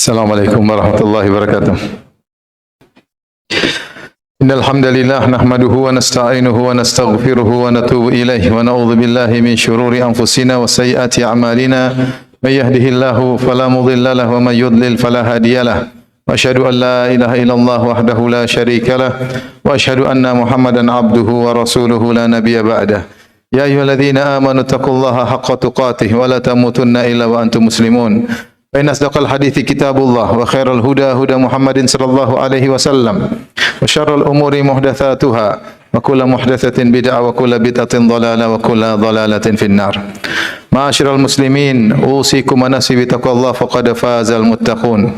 Assalamualaikum warahmatullahi wabarakatuh. Innal hamdalillah nahmaduhu wa nasta'inuhu wa nastaghfiruhu wa natubu ilaihi wa na'udzu billahi min shururi anfusina wa sayyiati a'malina. May yahdihillahu fala mudilla lahu wa may yudlil fala hadiyalah. Wa asyhadu an la ilaha illallah wahdahu la syarika lah wa asyhadu anna Muhammadan abduhu wa rasuluhu la nabiyya ba'dah. Ya ayyuhalladzina amanu taqullaha haqqa tuqatih wa la tamutunna illa wa antum muslimun. Fa inna asdaqal hadithi kitabullah wa khairal huda huda Muhammadin sallallahu alaihi wasallam wa syarrul umuri muhdatsatuha wa kullu muhdatsatin bid'ah wa kullu bid'atin dhalalah wa kullu dhalalatin finnar. Ma'asyiral muslimin, usikum wa nafsi bi taqwallah faqad fazal muttaqun.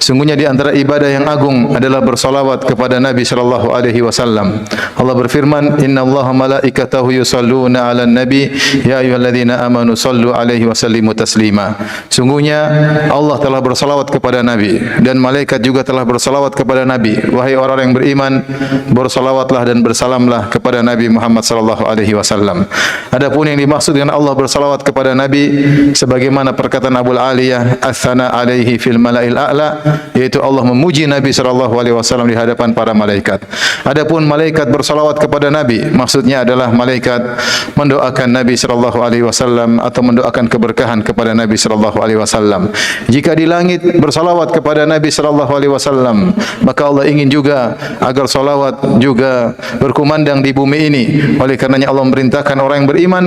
Sungguhnya di antara ibadah yang agung adalah bersalawat kepada Nabi sallallahu alaihi wasallam. Allah berfirman, "Innallaha malaikatahu yusholluna 'alan nabi, ya ayyuhalladzina amanu shallu 'alaihi wa sallimu taslima." Sungguhnya Allah telah bersalawat kepada Nabi dan malaikat juga telah bersalawat kepada Nabi. Wahai orang yang beriman, bersalawatlah dan bersalamlah kepada Nabi Muhammad sallallahu alaihi wasallam. Adapun yang dimaksud dengan Allah bersalawat kepada Nabi sebagaimana perkataan Abu Aliyah ats-tsana alaihi fil mala'il a'la, yaitu Allah memuji Nabi sallallahu alaihi wasallam di hadapan para malaikat. Adapun malaikat bersalawat kepada Nabi maksudnya adalah malaikat mendoakan Nabi sallallahu alaihi wasallam atau mendoakan keberkahan kepada Nabi sallallahu alaihi wasallam. Jika di langit bersalawat kepada Nabi sallallahu alaihi wasallam, maka Allah ingin juga agar salawat juga berkumandang di bumi ini. Oleh karenanya Allah memerintahkan orang yang beriman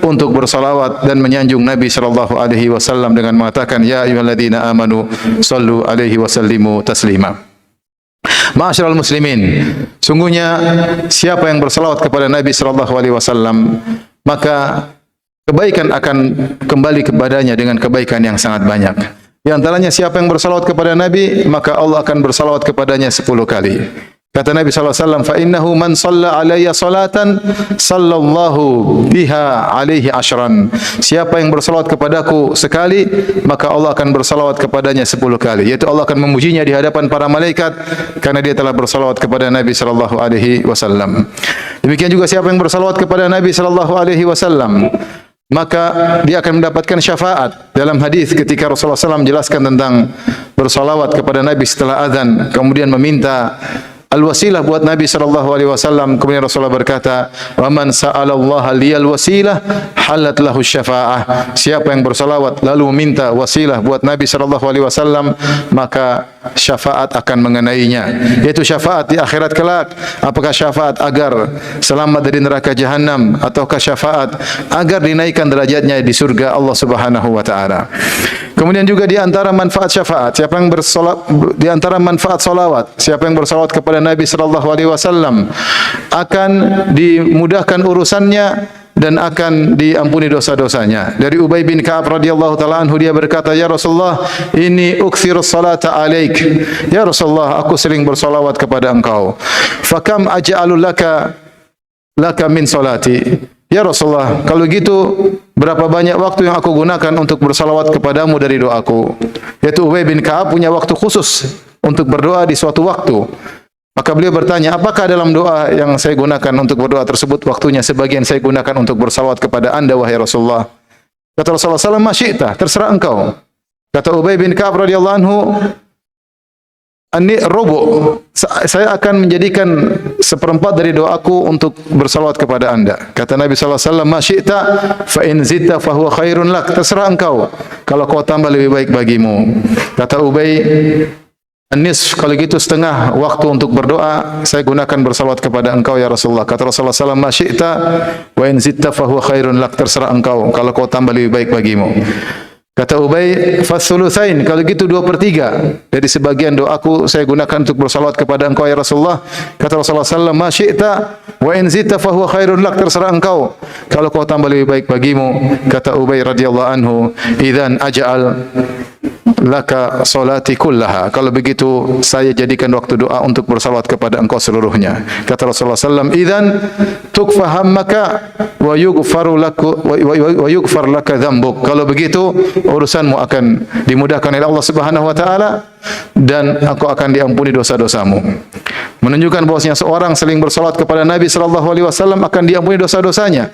untuk bersalawat dan menyanjung Nabi sallallahu alaihi wasallam dengan mengatakan, ya ayyuhalladzina amanu sallu alaihi wa sallimu taslima. Ma'asyiral muslimin, sungguhnya siapa yang bersalawat kepada Nabi sallallahu alaihi wasallam, maka kebaikan akan kembali kepadanya dengan kebaikan yang sangat banyak. Di antaranya siapa yang bersalawat kepada Nabi, maka Allah akan bersalawat kepadanya 10 kali. Kata Nabi sallallahu alaihi wasallam, "Fa innahu man shalla alayya salatan sallallahu biha alaihi asyran." Siapa yang bersalawat kepadaku sekali, maka Allah akan bersalawat kepadanya 10 kali. Yaitu Allah akan memujinya di hadapan para malaikat karena dia telah bersalawat kepada Nabi sallallahu alaihi wasallam. Demikian juga siapa yang bersalawat kepada Nabi sallallahu alaihi wasallam, maka dia akan mendapatkan syafaat. Dalam hadis ketika Rasulullah SAW menjelaskan tentang bersalawat kepada Nabi setelah azan, kemudian meminta al-wasilah buat Nabi sallallahu alaihi wasallam, kemudian Rasulullah berkata, "Wa man sa'alallaha liyal wasilah halat lahu syafa'ah." Siapa yang bersalawat lalu meminta wasilah buat Nabi sallallahu alaihi wasallam, maka syafaat akan mengenainya, yaitu syafaat di akhirat kelak. Apakah syafaat agar selamat dari neraka jahanam ataukah syafaat agar dinaikkan derajatnya di surga Allah Subhanahu wa taala. Kemudian juga di antara manfaat syafaat, siapa yang di antara manfaat salawat, siapa yang bersalawat kepada Nabi sallallahu alaihi wasallam akan dimudahkan urusannya dan akan diampuni dosa-dosanya. Dari Ubay bin Ka'ab radhiyallahu taala anhu, dia berkata, "Ya Rasulullah, inni ukthirus salata alaik." Ya Rasulullah, aku sering bersalawat kepada engkau. "Fakam aj'alu laka min salati." Ya Rasulullah, kalau gitu berapa banyak waktu yang aku gunakan untuk bersalawat kepadamu dari doaku? Yaitu Ubay bin Ka'ab punya waktu khusus untuk berdoa di suatu waktu. Maka beliau bertanya, apakah dalam doa yang saya gunakan untuk berdoa tersebut waktunya sebagian saya gunakan untuk bersalawat kepada anda wahai Rasulullah? Kata Rasulullah SAW, "Masyi'ta, terserah engkau." Kata Ubay bin Ka'ab radhiyallahu anhu, saya akan menjadikan seperempat dari doaku untuk bersalawat kepada anda. Kata Nabi sallallahu alaihi wasallam, "Masyi'ta fa in zidta fa huwa khairun lak." Terserah engkau, kalau kau tambah lebih baik bagimu. Kata Ubay, "An-nisf, kalau gitu setengah waktu untuk berdoa saya gunakan bersalawat kepada engkau ya Rasulullah." Kata Rasulullah sallallahu alaihi wasallam, "Masyi'ta wa in zidta fa huwa khairun lak." Terserah engkau, kalau kau tambah lebih baik bagimu. Kata Ubay, "Fathulutsain, kalau gitu 2/3 dari sebagian doaku saya gunakan untuk bersalawat kepada engkau ya Rasulullah." Kata Rasulullah sallallahu alaihi wasallam, "Masyi'ta wa in zidta fa huwa khairun lak." Terserah engkau, kalau kau tambah lebih baik bagimu. Kata Ubay radhiyallahu anhu, "Idzan aj'al laka salati kullaha." Kalau begitu saya jadikan waktu doa untuk bersalawat kepada engkau seluruhnya. Kata Rasulullah sallallahu alaihi wasallam, "Idzan tukfa hammaka wa yughfar laka dzambuk." Kalau begitu urusanmu akan dimudahkan oleh Allah Subhanahu wa taala dan aku akan diampuni dosa-dosamu. Menunjukkan bahwasanya seorang sering bersalawat kepada Nabi sallallahu alaihi wasallam akan diampuni dosa-dosanya.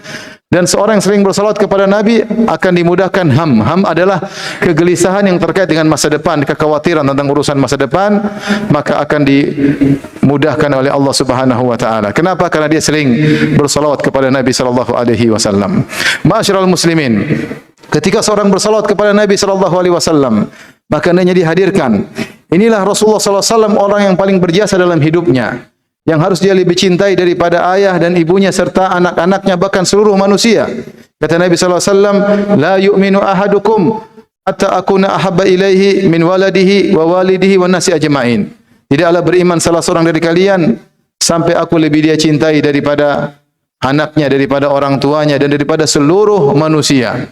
Dan seorang yang sering bersalawat kepada Nabi akan dimudahkan ham. Ham adalah kegelisahan yang terkait dengan masa depan, kekhawatiran tentang urusan masa depan, maka akan dimudahkan oleh Allah Subhanahu wa taala. Kenapa? Karena dia sering bersalawat kepada Nabi sallallahu alaihi wasallam. Ma'asyiral muslimin, ketika seorang bersalawat kepada Nabi sallallahu alaihi wasallam, maka hendaknya dihadirkan. Inilah Rasulullah sallallahu alaihi wasallam, orang yang paling berjasa dalam hidupnya, yang harus dia lebih cintai daripada ayah dan ibunya serta anak-anaknya, bahkan seluruh manusia. Kata Nabi sallallahu alaihi wasallam, "La yu'minu ahadukum hatta akuna ahabba ilaihi min waladihi wa walidihi wan nasi ajma'in." Tidaklah beriman salah seorang dari kalian sampai aku lebih dia cintai daripada anaknya, daripada orang tuanya, dan daripada seluruh manusia.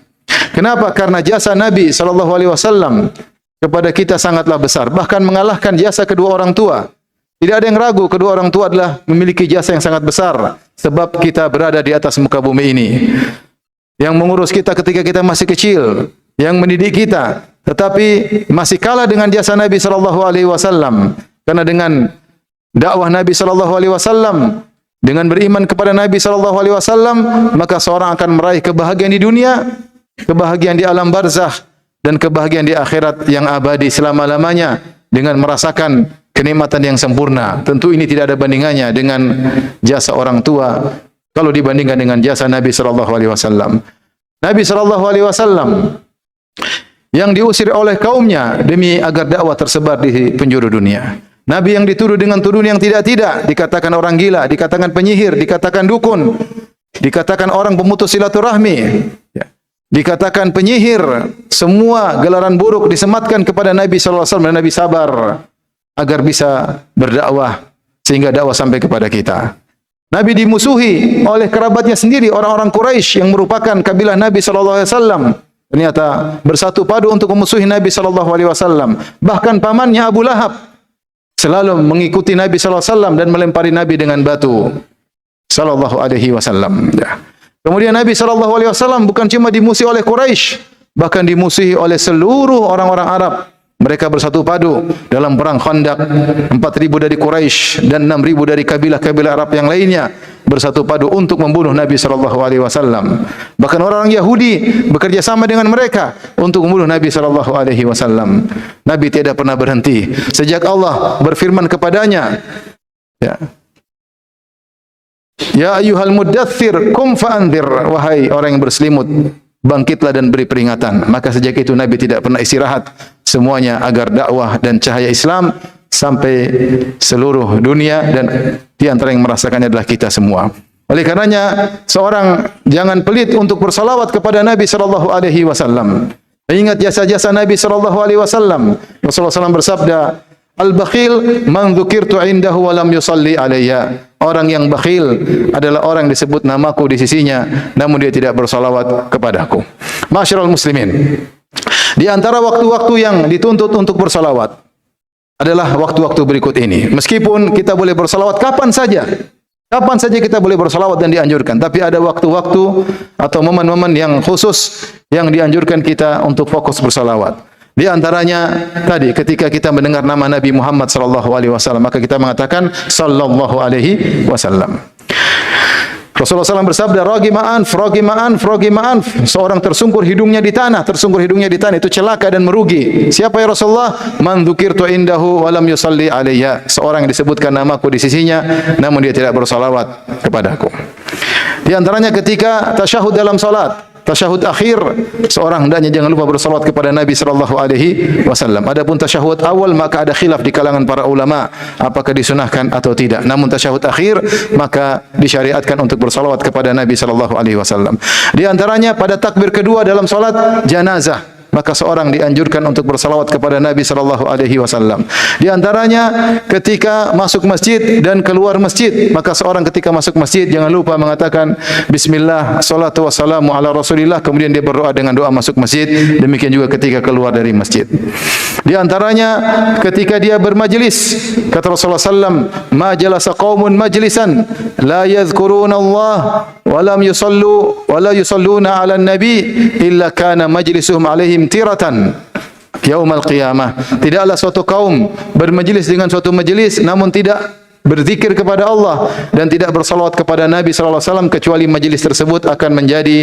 Kenapa? Karena jasa Nabi sallallahu alaihi wasallam kepada kita sangatlah besar, bahkan mengalahkan jasa kedua orang tua. Tidak ada yang ragu, kedua orang tua adalah memiliki jasa yang sangat besar, sebab kita berada di atas muka bumi ini. Yang mengurus kita ketika kita masih kecil, yang mendidik kita, tetapi masih kalah dengan jasa Nabi sallallahu alaihi wasallam. Karena dengan dakwah Nabi sallallahu alaihi wasallam, dengan beriman kepada Nabi sallallahu alaihi wasallam, maka seorang akan meraih kebahagiaan di dunia, kebahagiaan di alam barzakh, dan kebahagiaan di akhirat yang abadi selama-lamanya dengan merasakan kenikmatan yang sempurna. Tentu ini tidak ada bandingannya dengan jasa orang tua kalau dibandingkan dengan jasa Nabi sallallahu alaihi wasallam. Nabi sallallahu alaihi wasallam yang diusir oleh kaumnya demi agar dakwah tersebar di penjuru dunia. Nabi yang dituduh dengan tuduhan yang tidak-tidak, dikatakan orang gila, dikatakan penyihir, dikatakan dukun, dikatakan orang pemutus silaturahmi, dikatakan penyihir. Semua gelaran buruk disematkan kepada Nabi sallallahu alaihi wasallam, dan Nabi sabar agar bisa berdakwah sehingga dakwah sampai kepada kita. Nabi dimusuhi oleh kerabatnya sendiri, orang-orang Quraisy yang merupakan kabilah Nabi sallallahu alaihi wasallam. Ternyata bersatu padu untuk memusuhi Nabi sallallahu alaihi wasallam. Bahkan pamannya Abu Lahab selalu mengikuti Nabi sallallahu alaihi wasallam dan melempari Nabi dengan batu sallallahu alaihi wasallam. Kemudian Nabi sallallahu alaihi wasallam bukan cuma dimusuhi oleh Quraisy, bahkan dimusuhi oleh seluruh orang-orang Arab. Mereka bersatu padu dalam perang Khandaq. 4.000 dari Quraisy dan 6.000 dari kabilah-kabilah Arab yang lainnya bersatu padu untuk membunuh Nabi sallallahu alaihi wasallam. Bahkan orang-orang Yahudi bekerja sama dengan mereka untuk membunuh Nabi sallallahu alaihi wasallam. Nabi tidak pernah berhenti sejak Allah berfirman kepadanya, Ya ayyuhal muddaththir qum fa'anzir, wahai orang yang berselimut, bangkitlah dan beri peringatan. Maka sejak itu Nabi tidak pernah istirahat, semuanya agar dakwah dan cahaya Islam sampai seluruh dunia, dan di antara yang merasakannya adalah kita semua. Oleh karenanya, seorang jangan pelit untuk bersalawat kepada Nabi sallallahu alaihi wasallam. Ingat jasa-jasa Nabi sallallahu alaihi wasallam. Rasulullah SAW bersabda, Al-bakhil man dzukirtu indahu wa lam yusalli alayya. Orang yang bakhil adalah orang yang disebut namaku di sisinya, namun dia tidak bersalawat kepadaku. Ma'asyiral muslimin, di antara waktu-waktu yang dituntut untuk bersalawat adalah waktu-waktu berikut ini. Meskipun kita boleh bersalawat kapan saja kita boleh bersalawat dan dianjurkan, tapi ada waktu-waktu atau momen-momen yang khusus yang dianjurkan kita untuk fokus bersalawat. Di antaranya tadi ketika kita mendengar nama Nabi Muhammad sallallahu alaihi wasallam, maka kita mengatakan sallallahu alaihi wasallam. Rasulullah SAW bersabda, Ragima anf. Seorang tersungkur hidungnya di tanah, itu celaka dan merugi. Siapa ya Rasulullah? Man dzukirtu indahu wa lam yusalli alayya. Seorang yang disebutkan namaku di sisinya, namun dia tidak bersalawat kepadaku. Di antaranya ketika tasyahud dalam salat, tasyahud akhir, seorang hendaknya jangan lupa bersalawat kepada Nabi sallallahu alaihi wasallam. Adapun tasyahud awal maka ada khilaf di kalangan para ulama apakah disunahkan atau tidak. Namun tasyahud akhir maka disyariatkan untuk bersalawat kepada Nabi sallallahu alaihi wasallam. Di antaranya pada takbir kedua dalam salat janazah, maka seorang dianjurkan untuk bersalawat kepada Nabi sallallahu alaihi wasallam. Di antaranya ketika masuk masjid dan keluar masjid, maka seorang ketika masuk masjid jangan lupa mengatakan bismillah, salatu wassalamu ala Rasulillah, kemudian dia berdoa dengan doa masuk masjid. Demikian juga ketika keluar dari masjid. Di antaranya ketika dia bermajlis, kata Rasulullah sallam, ma jalasa qaumun majlisan la yadhkuruna Allah wa lam yusallu wa la yusalluna ala nabi illa kana majlisuhum alaihim tiratan yaumal qiyamah. Tidaklah suatu kaum bermajlis dengan suatu majlis namun tidak berzikir kepada Allah dan tidak bersalawat kepada Nabi sallallahu alaihi wasallam, kecuali majlis tersebut akan menjadi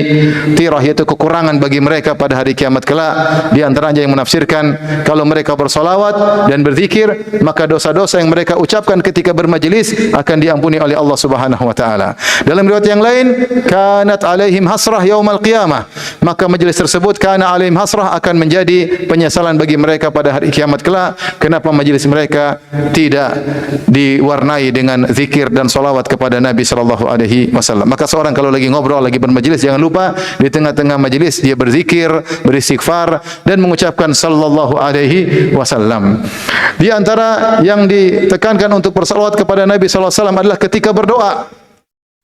tirah, yaitu kekurangan bagi mereka pada hari kiamat kelak. Di antaranya yang menafsirkan kalau mereka bersalawat dan berzikir, maka dosa-dosa yang mereka ucapkan ketika bermajlis akan diampuni oleh Allah Subhanahu wa taala. Dalam riwayat yang lain, kanat alaihim hasrah yaumal qiyamah, maka majlis tersebut kana alaihim hasrah akan menjadi penyesalan bagi mereka pada hari kiamat kelak. Kenapa majlis mereka tidak diwarnai dengan zikir dan salawat kepada Nabi sallallahu alaihi wasallam? Maka seorang kalau lagi ngobrol, lagi bermajlis, jangan lupa di tengah-tengah majlis dia berzikir, beristighfar dan mengucapkan sallallahu alaihi wasallam. Di antara yang ditekankan untuk bersalawat kepada Nabi sallallahu alaihi wasallam adalah ketika berdoa.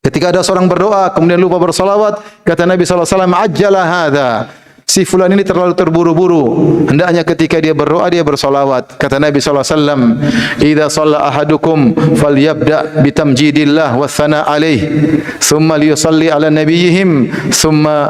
Ketika ada seorang berdoa kemudian lupa bersalawat, kata Nabi sallallahu alaihi wasallam, ajjala hadza, si fulan ini terlalu terburu-buru. Hendaknya ketika dia berdoa dia bersalawat. Kata Nabi sallallahu alaihi wasallam, "Idza shalla ahadukum falyabda bitamjidillah wa thana alaih, thumma liyusalli ala nabiyyihim, thumma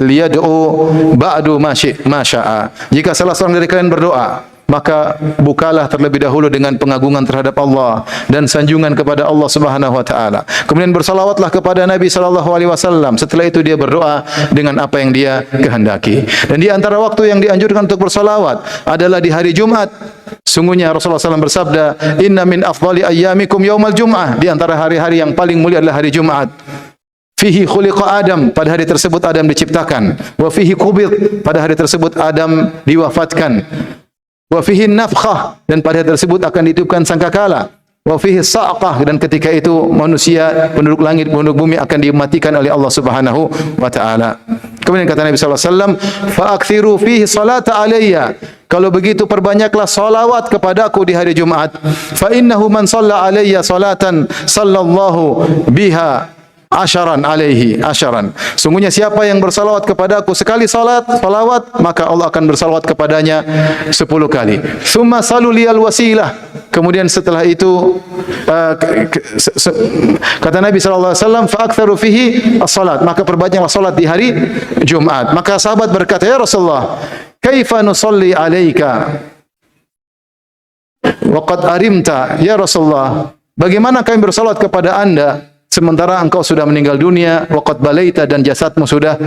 liyad'u ba'du ma syaa." Jika salah seorang dari kalian berdoa, maka bukalah terlebih dahulu dengan pengagungan terhadap Allah dan sanjungan kepada Allah Subhanahu wa taala. Kemudian bersalawatlah kepada Nabi sallallahu alaihi wasallam. Setelah itu dia berdoa dengan apa yang dia kehendaki. Dan di antara waktu yang dianjurkan untuk bersalawat adalah di hari Jumat. Sungguhnya Rasulullah SAW bersabda, "Inna min afdali ayyamikum yaumal jum'ah." Di antara hari-hari yang paling mulia adalah hari Jumat. Fihi khuliqa Adam, pada hari tersebut Adam diciptakan. Wa fihi qubid, pada hari tersebut Adam diwafatkan. Wa fihi nafkhah, dan pada hari tersebut akan ditiupkan sangkakala. Wa fihi sa'qah, dan ketika itu manusia, penduduk langit, penduduk bumi akan dimatikan oleh Allah Subhanahu wa taala. Kemudian kata Nabi sallallahu alaihi wasallam, "Fa'akthiru fihi salata alayya." Kalau begitu perbanyaklah salawat kepadaku di hari Jumat. Fa innahu man shalla alayya salatan sallallahu biha asyaran alaihi asyaran. Sungguhnya siapa yang bersalawat kepadaku sekali salawat, maka Allah akan bersalawat kepadanya 10 kali. Summa salu liyal wasilah. Kemudian setelah itu kata Nabi sallallahu alaihi wasallam, fa aktsaru fihi as-salat, maka perbanyaklah salat di hari Jumat. Maka sahabat berkata, "Ya Rasulullah, kaifa nusalli alaika wa qad arimta?" Ya Rasulullah, bagaimana kami bersalat kepada Anda sementara engkau sudah meninggal dunia, waqad balaita, dan jasadmu sudah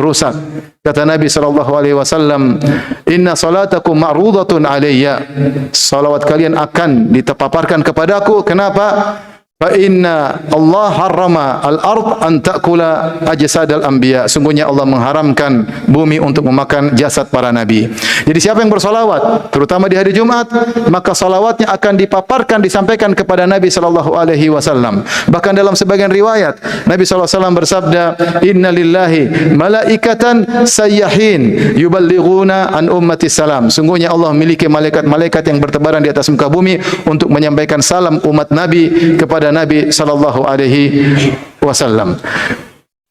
rusak. Kata Nabi sallallahu alaihi wasallam, "Inna salatakum ma'rudatun alayya." Salawat kalian akan ditepaparkan kepadaku. Kenapa? Fa inna Allah harrama al-ard an ta'kula ajsadal anbiya. Sungguhnya Allah mengharamkan bumi untuk memakan jasad para nabi. Jadi siapa yang bersalawat, terutama di hari Jumat, maka salawatnya akan dipaparkan, disampaikan kepada Nabi sallallahu alaihi wasallam. Bahkan dalam sebagian riwayat, Nabi sallallahu alaihi wasallam bersabda, "Inna lillahi malaikatan sayyahin yuballighuna an ummati salam." Sungguhnya Allah memiliki malaikat-malaikat yang bertebaran di atas muka bumi untuk menyampaikan salam umat Nabi kepada Nabi sallallahu alaihi wasallam.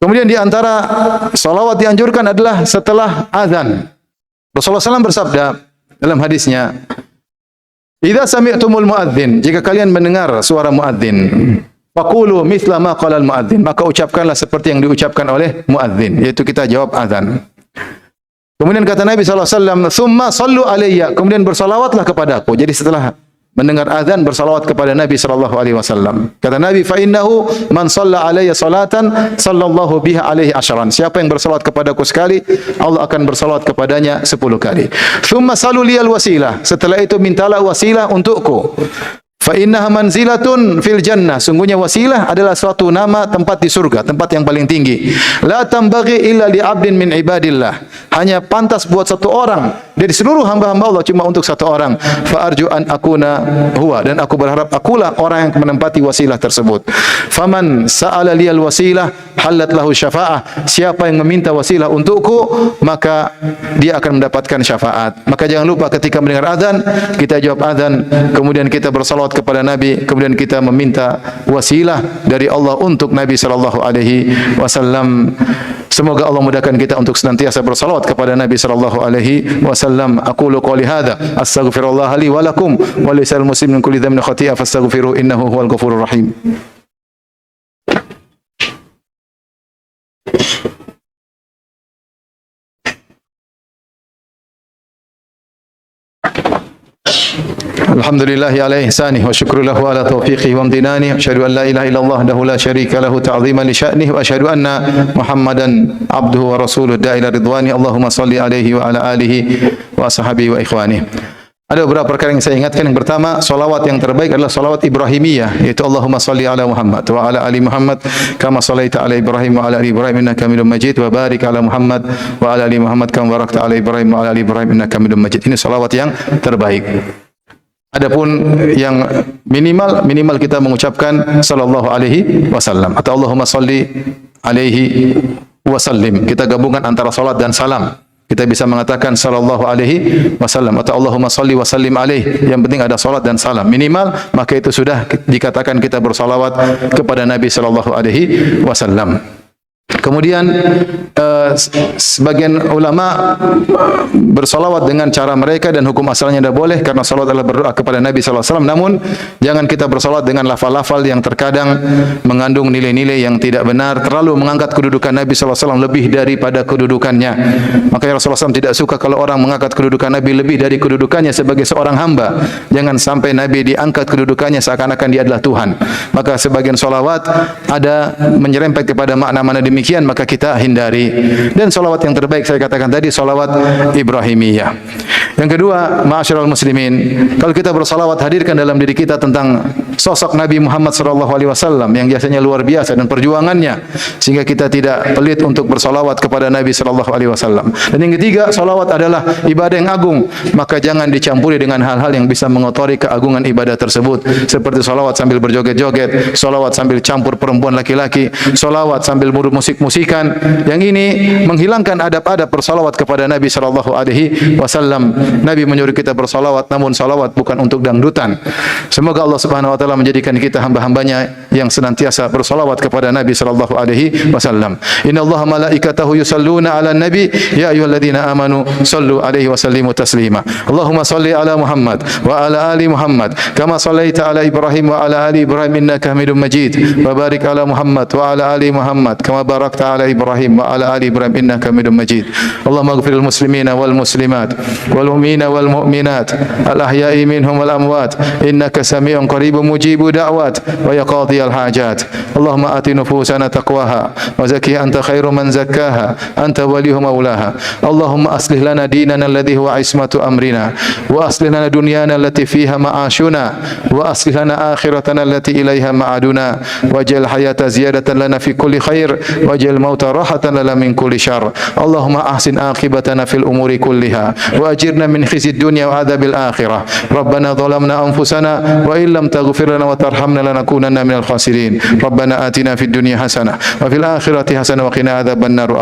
Kemudian di antara salawat dianjurkan adalah setelah azan. Rasulullah SAW bersabda dalam hadisnya, "Idza sami'tumul muadzin," jika kalian mendengar suara muadzin, faqulu mithla ma qala al muadzin, maka ucapkanlah seperti yang diucapkan oleh muadzin, yaitu kita jawab azan. Kemudian kata Nabi sallallahu alaihi wasallam, "Tsumma sallu alayya," kemudian bersalawatlah kepadaku. Jadi setelah mendengar azan bersalawat kepada Nabi sallallahu alaihi wasallam. Kata Nabi, "Fa innahu man shalla alayya salatan sallallahu biha alaihi asyaran." Siapa yang bersalawat kepadaku sekali, Allah akan bersalawat kepadanya 10 kali. "Tsumma salu liyal wasilah." Setelah itu mintalah wasilah untukku. Fa innaha manzilatun fil jannah. Sungguhnya wasilah adalah suatu nama tempat di surga, tempat yang paling tinggi. La tambaghi illa li 'abdin min ibadillah. Hanya pantas buat satu orang dari seluruh hamba-hamba Allah, cuma untuk satu orang. Fa arju an akuna huwa, dan aku berharap akulah orang yang menempati wasilah tersebut. Faman sa'ala liyal wasilah halat lahu syafa'ah. Siapa yang meminta wasilah untukku, maka dia akan mendapatkan syafaat. Maka jangan lupa ketika mendengar azan, kita jawab azan, kemudian kita bersalawat kepada Nabi, kemudian kita meminta wasilah dari Allah untuk Nabi sallallahu alaihi wasallam. Semoga Allah mudahkan kita untuk senantiasa bersalawat kepada Nabi sallallahu alaihi wasallam. Aqulu qouli hadza, astaghfirullah li wa lakum wa lisal muslimin kulli dhanbin khati'a fastaghfiruhu innahu huwal ghafurur rahim. Alhamdulillahi ala ihsanih wa syukru lahu ala taufiqihi wa amtinani. Asyhadu an la ilaha illallah wahdahu la syarika lahu ta'ziman li sya'nihi wa asyhadu anna Muhammadan abduhu wa rasuluhu da'ila ridwani. Allahumma salli alaihi wa ala alihi wa ashabihi wa ikhwanihi. Ada beberapa perkara yang saya ingatkan. Yang pertama, salawat yang terbaik adalah salawat Ibrahimiyah, yaitu Allahumma salli ala Muhammad wa ala ali Muhammad kama sallaita ala Ibrahim wa ala ali Ibrahim innaka Hamidum Majid wa barik ala Muhammad wa ala ali Muhammad kama barakta ala Ibrahim wa ala ali Ibrahim innaka Hamidum Majid. Ini salawat yang terbaik. Adapun yang minimal kita mengucapkan sallallahu alaihi wasallam atau Allahumma salli alaihi wasallim. Kita gabungkan antara salat dan salam. Kita bisa mengatakan sallallahu alaihi wasallam atau Allahumma salli wa sallim alaihi. Yang penting ada salat dan salam. Minimal maka itu sudah dikatakan kita bersalawat kepada Nabi sallallahu alaihi wasallam. Kemudian sebagian ulama bersalawat dengan cara mereka dan hukum asalnya tidak boleh karena salawat adalah berdoa kepada Nabi sallallahu alaihi wasallam. Namun jangan kita bersalawat dengan lafal-lafal yang terkadang mengandung nilai-nilai yang tidak benar, terlalu mengangkat kedudukan Nabi sallallahu alaihi wasallam lebih daripada kedudukannya. Maka Rasulullah SAW tidak suka kalau orang mengangkat kedudukan Nabi lebih dari kedudukannya sebagai seorang hamba. Jangan sampai Nabi diangkat kedudukannya seakan-akan dia adalah Tuhan. Maka sebagian salawat ada menyerempet kepada makna-makna demikian, maka kita hindari. Dan salawat yang terbaik saya katakan tadi salawat Ibrahimiyah. Yang kedua, ma'asyiral muslimin, kalau kita bersalawat, hadirkan dalam diri kita tentang sosok Nabi Muhammad SAW yang jasanya luar biasa dan perjuangannya, sehingga kita tidak pelit untuk bersalawat kepada Nabi SAW. Dan yang ketiga, salawat adalah ibadah yang agung, maka jangan dicampuri dengan hal-hal yang bisa mengotori keagungan ibadah tersebut, seperti salawat sambil berjoget-joget, salawat sambil campur perempuan laki-laki, salawat sambil musik-musikan. Yang ini menghilangkan adab-adab bersalawat kepada Nabi SAW. Nabi menyuruh kita bersalawat, namun salawat bukan untuk dangdutan. Semoga Allah Subhanahu wa taala menjadikan kita hamba-hambanya yang senantiasa bersalawat kepada Nabi sallallahu alaihi wasallam. Innallaha malaikatahu yusalluna 'alan nabi ya ayyuhalladzina amanu sallu alaihi wa sallimu taslima. Allahumma salli ala Muhammad wa ala ali Muhammad kama sallaita ala Ibrahim wa ala ali Ibrahim innaka Hamidum Majid. Wa barik ala Muhammad wa ala ali Muhammad kama barakta ala Ibrahim wa ala ali Ibrahim innaka Hamidum Majid. Allahumma ighfiril muslimina wal muslimat wal mu'minina wal mu'minat al ahya'i minhum wal amwat innaka sami'un qaribun mujibud da'wat wa ya qadhiyal hajat. Allahumma ati nufusana taqwaha wa zakkiha anta khairu man zakkaha anta waliyuha maulaha. Allahumma aslih lana dinana alladhi huwa ismatu amrina wa aslih lana dunyana allati fiha ma'ashuna wa aslih lana akhiratana allati ilaiha ma'aduna waj'al hayata ziyadatan lana fi kulli khair waj'al mauta rahatan lana min kulli syarr. Allahumma ahsin aqibatana fil umuri kulliha wa ajirna min khizyid dunya wa adzabil akhirah. Rabbana zalamna anfusana wa illam taghfir lana wa tarhamna lanakunanna minal khasirin. Rabbana atina fid dunya hasanah wa fil akhirati hasanah wa qina adzaban nar.